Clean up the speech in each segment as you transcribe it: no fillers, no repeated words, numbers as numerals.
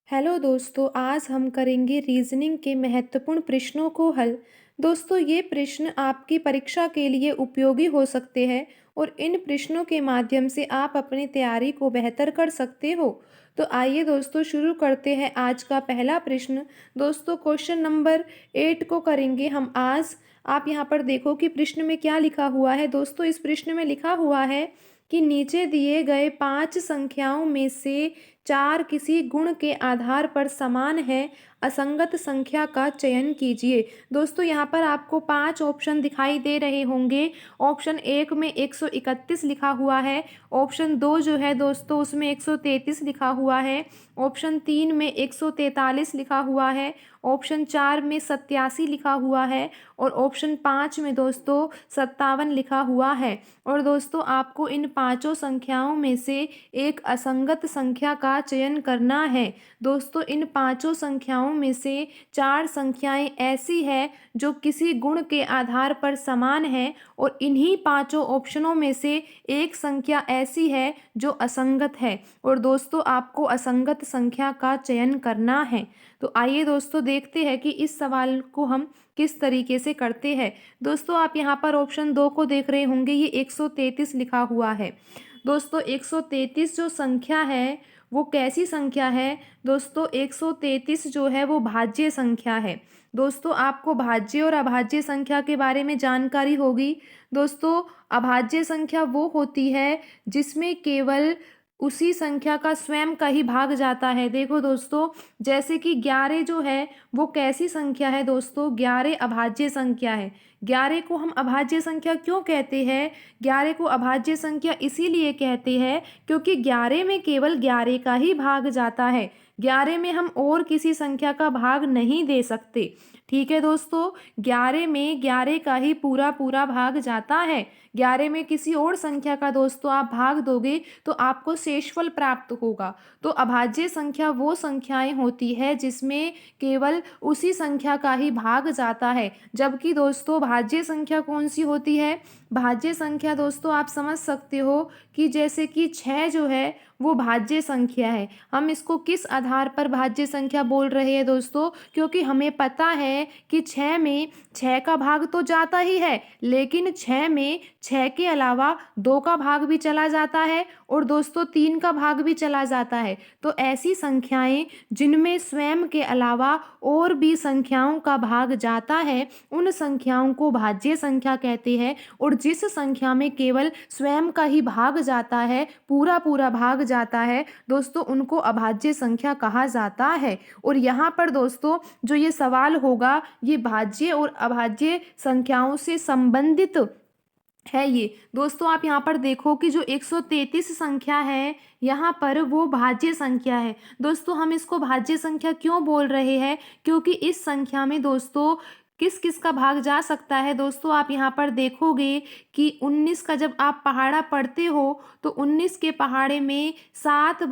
Hello दोस्तों, आज हम करेंगे रीजनिंग के महत्वपूर्ण प्रश्नों को हल। दोस्तों, ये प्रश्न आपकी परीक्षा के लिए उपयोगी हो सकते हैं और इन प्रश्नों के माध्यम से आप अपनी तैयारी को बेहतर कर सकते हो। तो आइए दोस्तों, शुरू करते हैं आज का पहला प्रश्न। दोस्तों, क्वेश्चन नंबर 8 को करेंगे हम आज। आप यहाँ पर देखो कि प्रश्न में क्या लिखा हुआ है। दोस्तों, इस प्रश्न में लिखा हुआ है कि नीचे दिए गए 5 संख्याओं में से 4 किसी गुण के आधार पर समान है, असंगत संख्या का चयन कीजिए। दोस्तों, यहाँ पर आपको 5 ऑप्शन दिखाई दे रहे होंगे। ऑप्शन 1 में 131 लिखा हुआ है। ऑप्शन 2 जो है दोस्तों, उसमें 133 लिखा हुआ है। ऑप्शन 3 में 143 लिखा हुआ है। ऑप्शन 4 में 87 लिखा हुआ है और ऑप्शन 5 में दोस्तों 57 लिखा हुआ है। और दोस्तों, आपको इन पांचों संख्याओं में से एक असंगत संख्या का चयन करना है। दोस्तों, इन पांचों संख्याओं में से 4 संख्याएं ऐसी है जो किसी गुण के आधार पर समान है और इन्हीं पांचों ऑप्शनों में से एक संख्या ऐसी है जो असंगत है। और दोस्तों, आपको असंगत संख्या का चयन करना है। तो आइए दोस्तों, देखते हैं कि इस सवाल को हम किस तरीके से करते हैं। दोस्तों, आप यहाँ पर ऑप्शन 2 को देख रहे होंगे, ये 133 लिखा हुआ है। दोस्तों, 133 जो संख्या है वो कैसी संख्या है? दोस्तों, 133 जो है वो भाज्य संख्या है। दोस्तों, आपको भाज्य और अभाज्य संख्या के बारे में जानकारी होगी। दोस्तों, अभाज्य संख्या वो होती है जिसमें केवल उसी संख्या का स्वयं का ही भाग जाता है। देखो दोस्तों, जैसे कि 11 जो है वो कैसी संख्या है? दोस्तों, 11 अभाज्य संख्या है। 11 को हम अभाज्य संख्या क्यों कहते हैं? 11 को अभाज्य संख्या इसीलिए कहते हैं क्योंकि 11 में केवल 11 का ही भाग जाता है। 11 में हम और किसी संख्या का भाग नहीं दे सकते। ठीक है दोस्तों, 11 में 11 का ही पूरा पूरा भाग जाता है। 11 में किसी और संख्या का दोस्तों आप भाग दोगे तो आपको शेषफल प्राप्त होगा। तो अभाज्य संख्या वो संख्याएं होती है जिसमें केवल उसी संख्या का ही भाग जाता है। जबकि दोस्तों, भाज्य संख्या कौन सी होती है? भाज्य संख्या दोस्तों आप समझ सकते हो कि जैसे कि 6 जो है वो भाज्य संख्या है। हम इसको किस आधार पर भाज्य संख्या बोल रहे हैं दोस्तों? क्योंकि हमें पता है कि 6 में 6 का भाग तो जाता ही है, लेकिन 6 में 6 के अलावा 2 का भाग भी चला जाता है और दोस्तों 3 का भाग भी चला जाता है। तो ऐसी संख्याएं जिनमें स्वयं के अलावा और भी संख्याओं का भाग जाता है, उन संख्याओं को भाज्य संख्या कहते हैं। और जिस संख्या में केवल स्वयं का ही भाग जाता है, पूरा पूरा भाग जाता है दोस्तों, उनको अभाज्य संख्या कहा जाता है। और यहाँ पर दोस्तों जो ये सवाल होगा ये भाज्य और अभाज्य संख्याओं से संबंधित है। ये दोस्तों आप यहाँ पर देखो कि जो 133 संख्या है यहाँ पर वो भाज्य संख्या है। दोस्तों, हम इसको भाज्य संख्या क्यों बोल रहे हैं? क्योंकि इस संख्या में दोस्तों किस किस का भाग जा सकता है? दोस्तों, आप यहाँ पर देखोगे कि 19 का जब आप पहाड़ा पढ़ते हो तो 19 के पहाड़े में 7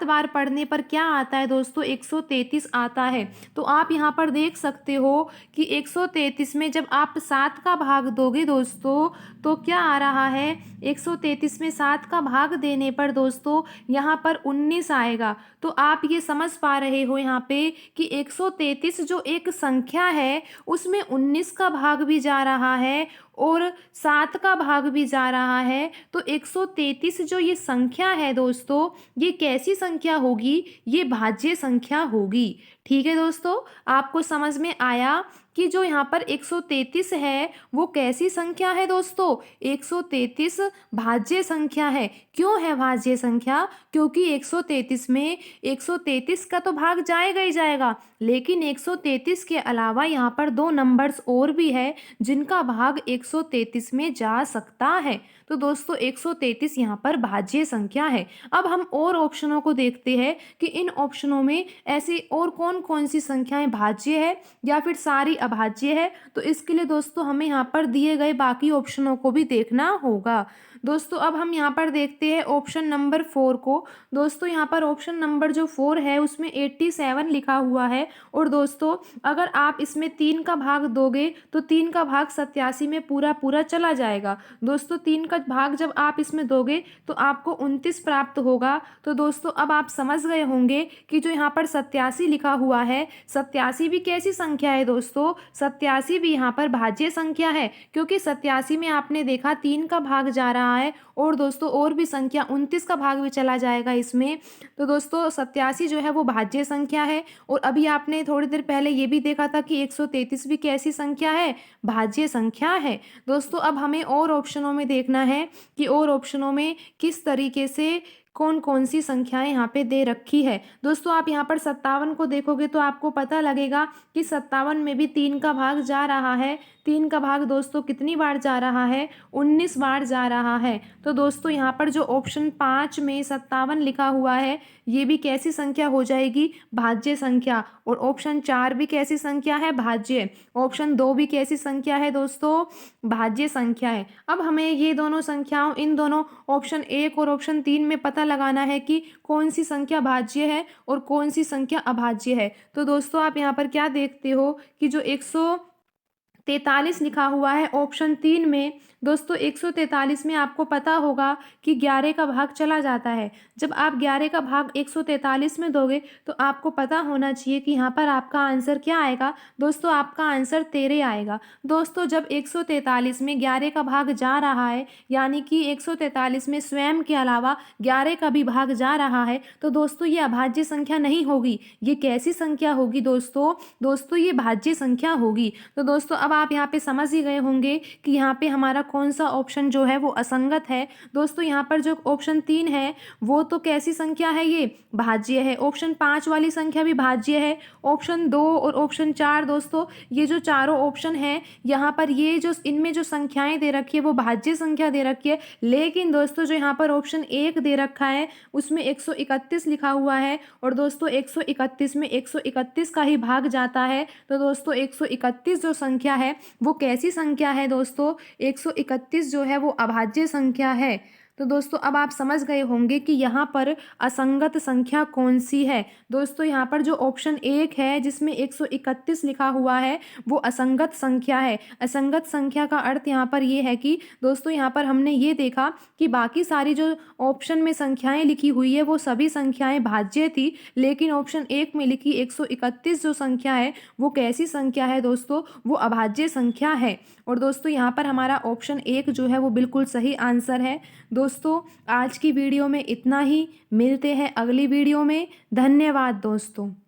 बार पढ़ने पर क्या आता है दोस्तों? 133 आता है। तो आप यहाँ पर देख सकते हो कि 133 में जब आप 7 का भाग दोगे दोस्तों तो क्या आ रहा है? 133 में 7 का भाग देने पर दोस्तों यहाँ पर 19 आएगा। तो आप ये समझ पा रहे हो यहाँ पे कि 133 जो एक संख्या है उसमें 19 का भाग भी जा रहा है और 7 का भाग भी जा रहा है। तो 133 जो ये संख्या है दोस्तों, ये कैसी संख्या होगी? ये भाज्य संख्या होगी। ठीक है दोस्तों, आपको समझ में आया कि जो यहाँ पर 133 है वो कैसी संख्या है दोस्तों? 133 भाज्य संख्या है। क्यों है भाज्य संख्या? क्योंकि 133 में 133 का तो भाग जाएगा ही जाएगा, लेकिन 133 के अलावा यहाँ पर 2 नंबर्स और भी है जिनका भाग 133 में जा सकता है। तो दोस्तों 133 यहाँ पर भाज्य संख्या है। अब हम और ऑप्शनों को देखते हैं कि इन ऑप्शनों में ऐसी और कौन कौन सी संख्याएं भाज्य है या फिर सारी अभाज्य है। तो इसके लिए दोस्तों हमें यहाँ पर दिए गए बाकी ऑप्शनों को भी देखना होगा। दोस्तों अब हम यहाँ पर देखते हैं ऑप्शन नंबर 4 को। दोस्तों यहाँ पर ऑप्शन नंबर जो 4 है उसमें 87 लिखा हुआ है और दोस्तों अगर आप इसमें 3 का भाग दोगे तो 3 का भाग 87 में पूरा पूरा चला जाएगा। दोस्तों 3 का भाग जब आप इसमें दोगे तो आपको 29 प्राप्त होगा। तो दोस्तों अब आप समझ गए होंगे कि जो यहाँ पर 87 लिखा हुआ है, 87 भी कैसी संख्या है दोस्तों? 87 भी यहाँ पर भाज्य संख्या है, क्योंकि 87 में आपने देखा 3 का भाग जा रहा है और दोस्तों और भी संख्या 29 का भाग भी चला जाएगा इसमें। तो दोस्तों 87 जो है वो भाज्य संख्या है। और अभी आपने थोड़ी देर पहले ये भी देखा था कि 133 भी कैसी संख्या है? भाज्य संख्या है। दोस्तों अब हमें और ऑप्शनों में देखना है कि और ऑप्शनों में किस तरीके से कौन कौन सी संख्याएं यहाँ पे दे रखी है। दोस्तों आप यहाँ पर 57 को देखोगे तो आपको पता लगेगा कि 57 में भी 3 का भाग जा रहा है। 3 का भाग दोस्तों कितनी बार जा रहा है? 19 बार जा रहा है। तो दोस्तों यहाँ पर जो ऑप्शन 5 में 57 लिखा हुआ है ये भी कैसी संख्या हो जाएगी? भाज्य संख्या। और ऑप्शन 4 भी कैसी संख्या है? भाज्य। ऑप्शन 2 भी कैसी संख्या है दोस्तों? भाज्य संख्या है। अब हमें ये दोनों संख्याओं, इन दोनों ऑप्शन 1 और ऑप्शन 3 में पता लगाना है कि कौन सी संख्या भाज्य है और कौन सी संख्या अभाज्य है। तो दोस्तों आप यहाँ पर क्या देखते हो कि जो 143 लिखा हुआ है ऑप्शन 3 में, दोस्तों 143 में आपको पता होगा कि 11 का भाग चला जाता है। जब आप 11 का भाग 143 में दोगे तो आपको पता होना चाहिए कि यहाँ पर आपका आंसर क्या आएगा? दोस्तों आपका आंसर 13 आएगा। दोस्तों जब 143 में 11 का भाग जा रहा है, यानी कि 143 में स्वयं के अलावा 11 का भी भाग जा रहा है, तो दोस्तों ये अभाज्य संख्या नहीं होगी। ये कैसी संख्या होगी दोस्तों? दोस्तों ये भाज्य संख्या होगी। तो दोस्तों अब आप यहाँ पे समझ ही गए होंगे कि यहाँ पे हमारा कौन सा ऑप्शन जो है वो असंगत है। दोस्तों यहाँ पर जो ऑप्शन 3 है वो तो कैसी संख्या है? ये भाज्य है। ऑप्शन 5 वाली संख्या भी भाज्य है। ऑप्शन 2 और ऑप्शन 4 दोस्तों ये जो चारों ऑप्शन है यहाँ पर ये जो इनमें जो संख्याएं दे रखी है वो भाज्य संख्या दे रखी है। लेकिन दोस्तों जो यहाँ पर ऑप्शन 1 दे रखा है उसमें 131 लिखा हुआ है और दोस्तों 131 में 131 का ही भाग जाता है। तो दोस्तों 131 जो संख्या है वो कैसी संख्या है दोस्तों? 131 जो है वो अभाज्य संख्या है। तो दोस्तों अब आप समझ गए होंगे कि यहाँ पर असंगत संख्या कौन सी है। दोस्तों यहाँ पर जो ऑप्शन 1 है जिसमें 131 लिखा हुआ है वो असंगत संख्या है। असंगत संख्या का अर्थ यहाँ पर ये है कि दोस्तों यहाँ पर हमने ये देखा कि बाकी सारी जो ऑप्शन में संख्याएं लिखी हुई है वो सभी संख्याएं भाज्य थी, लेकिन ऑप्शन 1 में लिखी 131 जो संख्या है वो कैसी संख्या है दोस्तों? वो अभाज्य संख्या है। और दोस्तों यहाँ पर हमारा ऑप्शन 1 जो है वो बिल्कुल सही आंसर है। दोस्तों आज की वीडियो में इतना ही, मिलते हैं अगली वीडियो में। धन्यवाद दोस्तों।